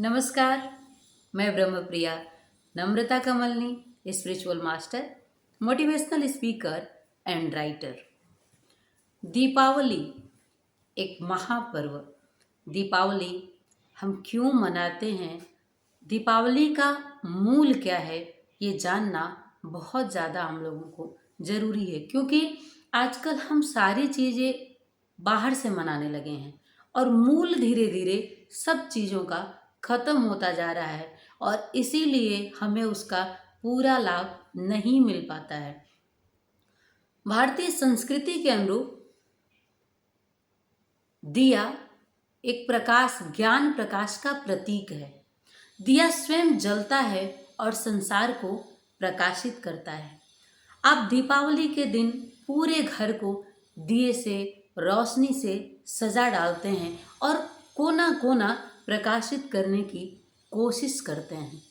नमस्कार। मैं Brahmapriya Namrata Kamalni, spiritual master, motivational speaker and writer. Deepavali एक महापर्व। दीपावली हम क्यों मनाते हैं, दीपावली का मूल क्या है, ये जानना बहुत ज़्यादा हम लोगों को ज़रूरी है। क्योंकि आजकल हम सारी चीज़ें बाहर से मनाने लगे हैं और मूल धीरे धीरे सब चीज़ों का ख़त्म होता जा रहा है और इसीलिए हमें उसका पूरा लाभ नहीं मिल पाता है। भारतीय संस्कृति के अनुरूप दिया एक प्रकाश, ज्ञान प्रकाश का प्रतीक है। दिया स्वयं जलता है और संसार को प्रकाशित करता है। आप दीपावली के दिन पूरे घर को दिए से, रोशनी से सजा डालते हैं और कोना कोना प्रकाशित करने की कोशिश करते हैं।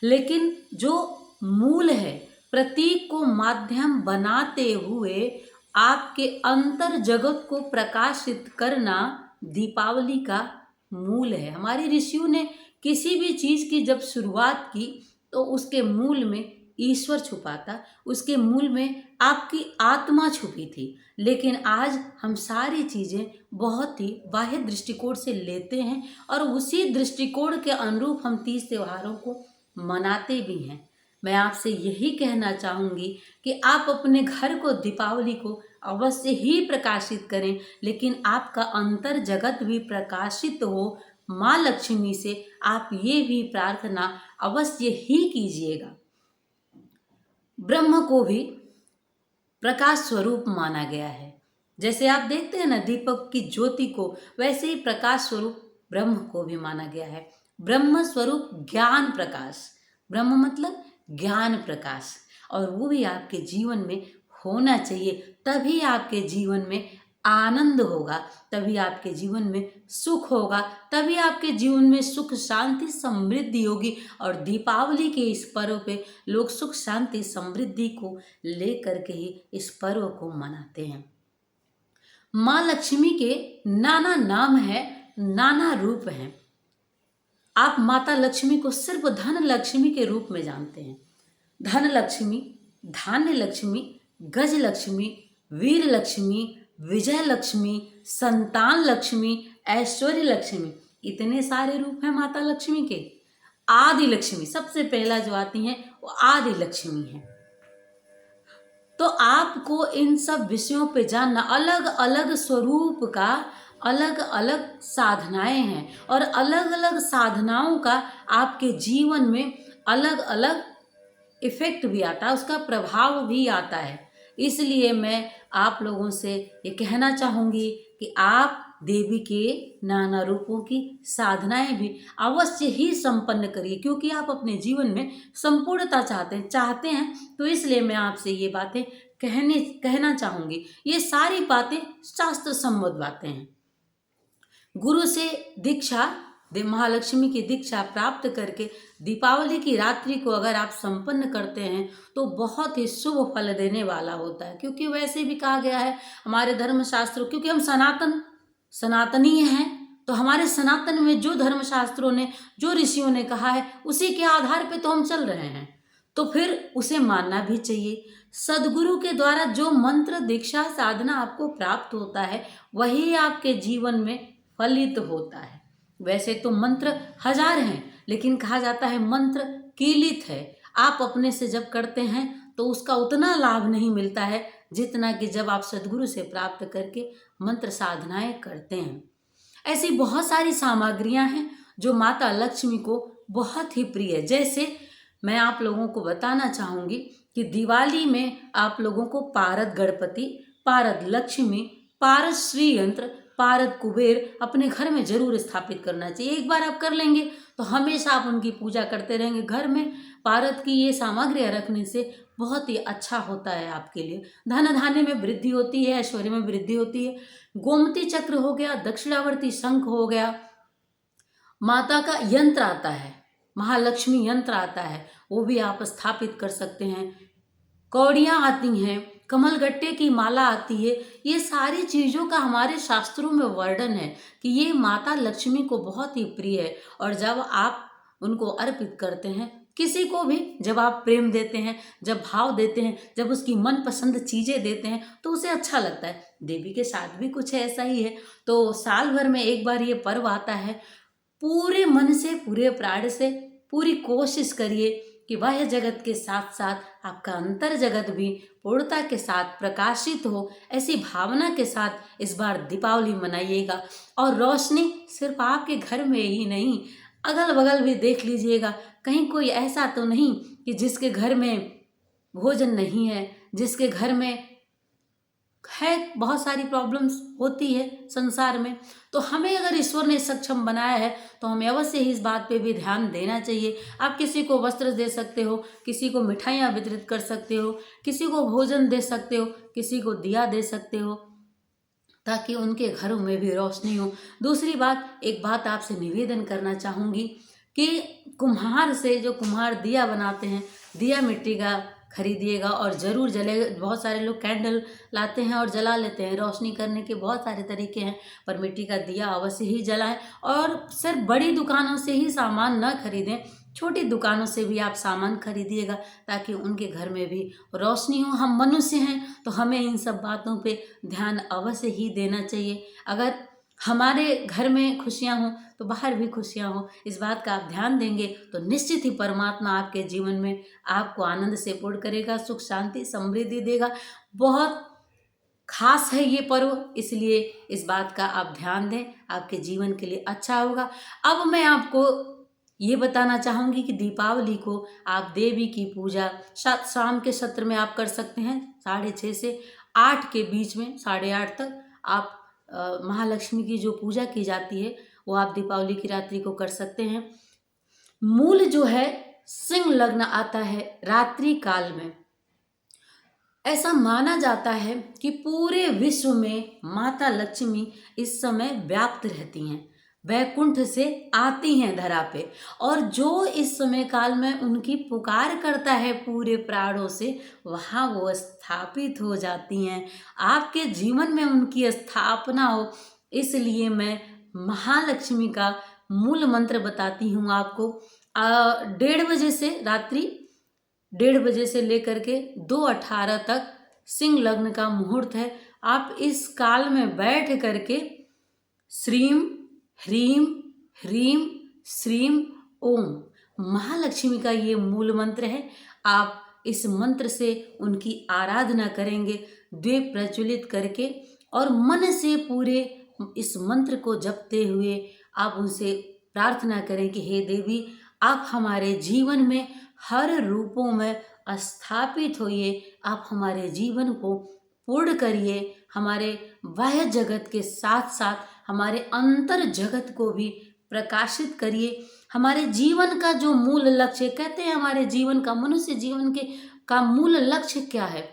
लेकिन जो मूल है, प्रतीक को माध्यम बनाते हुए आपके अंतर जगत को प्रकाशित करना दीपावली का मूल है। हमारे ऋषियों ने किसी भी चीज़ की जब शुरुआत की तो उसके मूल में ईश्वर छुपा था, उसके मूल में आपकी आत्मा छुपी थी। लेकिन आज हम सारी चीज़ें बहुत ही बाह्य दृष्टिकोण से लेते हैं और उसी दृष्टिकोण के अनुरूप हम तीज त्योहारों को मनाते भी हैं। मैं आपसे यही कहना चाहूँगी कि आप अपने घर को, दीपावली को अवश्य ही प्रकाशित करें, लेकिन आपका अंतर जगत भी प्रकाशित हो। माँ लक्ष्मी से आप ये भी प्रार्थना अवश्य ही कीजिएगा। ब्रह्म को भी प्रकाश स्वरूप माना गया है। जैसे आप देखते हैं ना दीपक की ज्योति को, वैसे ही प्रकाश स्वरूप ब्रह्म को भी माना गया है। ब्रह्म स्वरूप ज्ञान प्रकाश, ब्रह्म मतलब ज्ञान प्रकाश, और वो भी आपके जीवन में होना चाहिए। तभी आपके जीवन में आनंद होगा, तभी आपके जीवन में सुख होगा, तभी आपके जीवन में सुख शांति समृद्धि होगी। और दीपावली के इस पर्व पे लोग सुख शांति समृद्धि को लेकर के ही इस पर्व को मनाते हैं। माँ लक्ष्मी के नाना नाम है, नाना रूप हैं। आप माता लक्ष्मी को सिर्फ धन लक्ष्मी के रूप में जानते हैं। धन लक्ष्मी, धान्य लक्ष्मी, गज लक्ष्मी, वीर लक्ष्मी, विजय लक्ष्मी, संतान लक्ष्मी, ऐश्वर्य लक्ष्मी, इतने सारे रूप हैं माता लक्ष्मी के। आदि लक्ष्मी सबसे पहला जो आती हैं वो आदि लक्ष्मी है। तो आपको इन सब विषयों पे जानना, अलग अलग स्वरूप का अलग अलग साधनाएं हैं और अलग अलग साधनाओं का आपके जीवन में अलग अलग इफेक्ट भी आता है, उसका प्रभाव भी आता है। इसलिए मैं आप लोगों से ये कहना चाहूँगी कि आप देवी के नाना रूपों की साधनाएं भी अवश्य ही संपन्न करिए, क्योंकि आप अपने जीवन में संपूर्णता चाहते हैं। तो इसलिए मैं आपसे ये बातें कहना चाहूँगी। ये सारी बातें शास्त्र सम्मत बातें हैं। गुरु से दीक्षा, महालक्ष्मी की दीक्षा प्राप्त करके दीपावली की रात्रि को अगर आप संपन्न करते हैं तो बहुत ही शुभ फल देने वाला होता है। क्योंकि वैसे भी कहा गया है हमारे धर्मशास्त्रों, क्योंकि हम सनातनीय हैं, तो हमारे सनातन में जो धर्मशास्त्रों ने, जो ऋषियों ने कहा है, उसी के आधार पे तो हम चल रहे हैं, तो फिर उसे मानना भी चाहिए। सदगुरु के द्वारा जो मंत्र, दीक्षा, साधना आपको प्राप्त होता है वही आपके जीवन में फलित होता है। वैसे तो मंत्र हजार हैं, लेकिन कहा जाता है मंत्र कीलित है। आप अपने से जब करते हैं तो उसका उतना लाभ नहीं मिलता है जितना कि जब आप सदगुरु से प्राप्त करके मंत्र साधनाएं करते हैं। ऐसी बहुत सारी सामग्रियां हैं जो माता लक्ष्मी को बहुत ही प्रिय है। जैसे मैं आप लोगों को बताना चाहूँगी कि दिवाली में आप लोगों को पारद गणपति, पारद लक्ष्मी, पारद श्री यंत्र, पारद कुबेर अपने घर में जरूर स्थापित करना चाहिए। एक बार आप कर लेंगे तो हमेशा आप उनकी पूजा करते रहेंगे। घर में पारद की ये सामग्रियाँ रखने से बहुत ही अच्छा होता है आपके लिए। धन धान्य में वृद्धि होती है, ऐश्वर्य में वृद्धि होती है। गोमती चक्र हो गया, दक्षिणावर्ती शंख हो गया, माता का यंत्र आता है, महालक्ष्मी यंत्र आता है, वो भी आप स्थापित कर सकते हैं। कौड़ियाँ आती हैं, कमलगट्टे की माला आती है। ये सारी चीज़ों का हमारे शास्त्रों में वर्णन है कि ये माता लक्ष्मी को बहुत ही प्रिय है। और जब आप उनको अर्पित करते हैं, किसी को भी जब आप प्रेम देते हैं, जब भाव देते हैं, जब उसकी मनपसंद चीज़ें देते हैं, तो उसे अच्छा लगता है। देवी के साथ भी कुछ ऐसा ही है। तो साल भर में एक बार ये पर्व आता है। पूरे मन से, पूरे प्राण से पूरी कोशिश करिए कि बाह्य जगत के साथ साथ आपका अंतर जगत भी पूर्णता के साथ प्रकाशित हो। ऐसी भावना के साथ इस बार दीपावली मनाइएगा। और रोशनी सिर्फ आपके घर में ही नहीं, अगल बगल भी देख लीजिएगा। कहीं कोई ऐसा तो नहीं कि जिसके घर में भोजन नहीं है, जिसके घर में है, बहुत सारी प्रॉब्लम्स होती है संसार में। तो हमें अगर ईश्वर ने सक्षम बनाया है तो हमें अवश्य ही इस बात पे भी ध्यान देना चाहिए। आप किसी को वस्त्र दे सकते हो, किसी को मिठाइयाँ वितरित कर सकते हो, किसी को भोजन दे सकते हो, किसी को दिया दे सकते हो, ताकि उनके घरों में भी रोशनी हो। दूसरी बात, एक बात आपसे निवेदन करना चाहूँगी कि कुम्हार से, जो कुम्हार दिया बनाते हैं, दिया मिट्टी का खरीदिएगा और ज़रूर जले। बहुत सारे लोग कैंडल लाते हैं और जला लेते हैं, रोशनी करने के बहुत सारे तरीके हैं, पर मिट्टी का दिया अवश्य ही जलाएं। और सिर्फ बड़ी दुकानों से ही सामान न खरीदें, छोटी दुकानों से भी आप सामान खरीदिएगा, ताकि उनके घर में भी रोशनी हो। हम मनुष्य हैं तो हमें इन सब बातों पे ध्यान अवश्य ही देना चाहिए। अगर हमारे घर में खुशियाँ हों तो बाहर भी खुशियाँ हों, इस बात का आप ध्यान देंगे तो निश्चित ही परमात्मा आपके जीवन में आपको आनंद से पूर्ण करेगा, सुख शांति समृद्धि देगा। बहुत खास है ये पर्व, इसलिए इस बात का आप ध्यान दें, आपके जीवन के लिए अच्छा होगा। अब मैं आपको ये बताना चाहूँगी कि दीपावली को आप देवी की पूजा शाम के सत्र में आप कर सकते हैं। 6:30 से 8 के बीच में, 8:30 तक आप महालक्ष्मी की जो पूजा की जाती है वो आप दीपावली की रात्रि को कर सकते हैं। मूल जो है सिंह लग्न आता है रात्रि काल में। ऐसा माना जाता है कि पूरे विश्व में माता लक्ष्मी इस समय व्याप्त रहती हैं, वैकुंठ से आती हैं धरा पे। और जो इस समय काल में उनकी पुकार करता है पूरे प्राणों से, वहाँ वो स्थापित हो जाती हैं। आपके जीवन में उनकी स्थापना हो, इसलिए मैं महालक्ष्मी का मूल मंत्र बताती हूँ आपको। 1:30 से रात्रि 1:30 से लेकर के 2:18 तक सिंह लग्न का मुहूर्त है। आप इस काल में बैठ करके श्रीम ह्रीम ह्रीम श्रीम ओम, महालक्ष्मी का ये मूल मंत्र है। आप इस मंत्र से उनकी आराधना करेंगे दीप प्रज्वलित करके, और मन से पूरे इस मंत्र को जपते हुए आप उनसे प्रार्थना करें कि हे देवी, आप हमारे जीवन में हर रूपों में स्थापित होइए, आप हमारे जीवन को पूर्ण करिए, हमारे बाह्य जगत के साथ साथ हमारे अंतर जगत को भी प्रकाशित करिए। हमारे जीवन का जो मूल लक्ष्य, कहते हैं हमारे जीवन का, मनुष्य जीवन के का मूल लक्ष्य क्या है?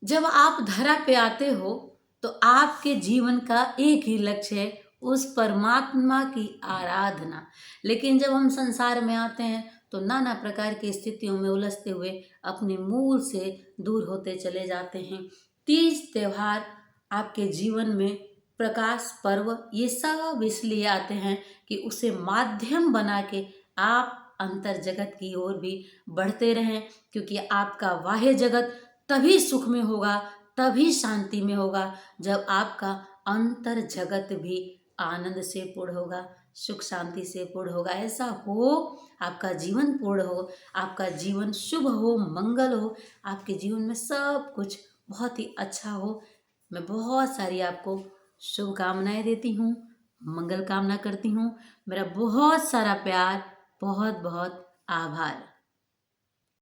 जब आप धरा पे आते हो तो आपके जीवन का एक ही लक्ष्य है, उस परमात्मा की आराधना। लेकिन जब हम संसार में आते हैं तो नाना प्रकार की स्थितियों में उलझते हुए अपने मूल से दूर होते चले जाते हैं। तीज त्योहार आपके जीवन में, प्रकाश पर्व, ये सब इसलिए आते हैं कि उसे माध्यम बना के आप अंतर जगत की ओर भी बढ़ते रहें। क्योंकि आपका बाह्य जगत तभी सुख में होगा, तभी शांति में होगा, जब आपका अंतर जगत भी आनंद से पूर्ण होगा, सुख शांति से पूर्ण होगा। ऐसा हो, आपका जीवन पूर्ण हो, आपका जीवन शुभ हो, मंगल हो, आपके जीवन में सब कुछ बहुत ही अच्छा हो। मैं बहुत सारी आपको शुभकामनाएं देती हूँ, मंगल कामना करती हूँ। मेरा बहुत सारा प्यार, बहुत बहुत आभार।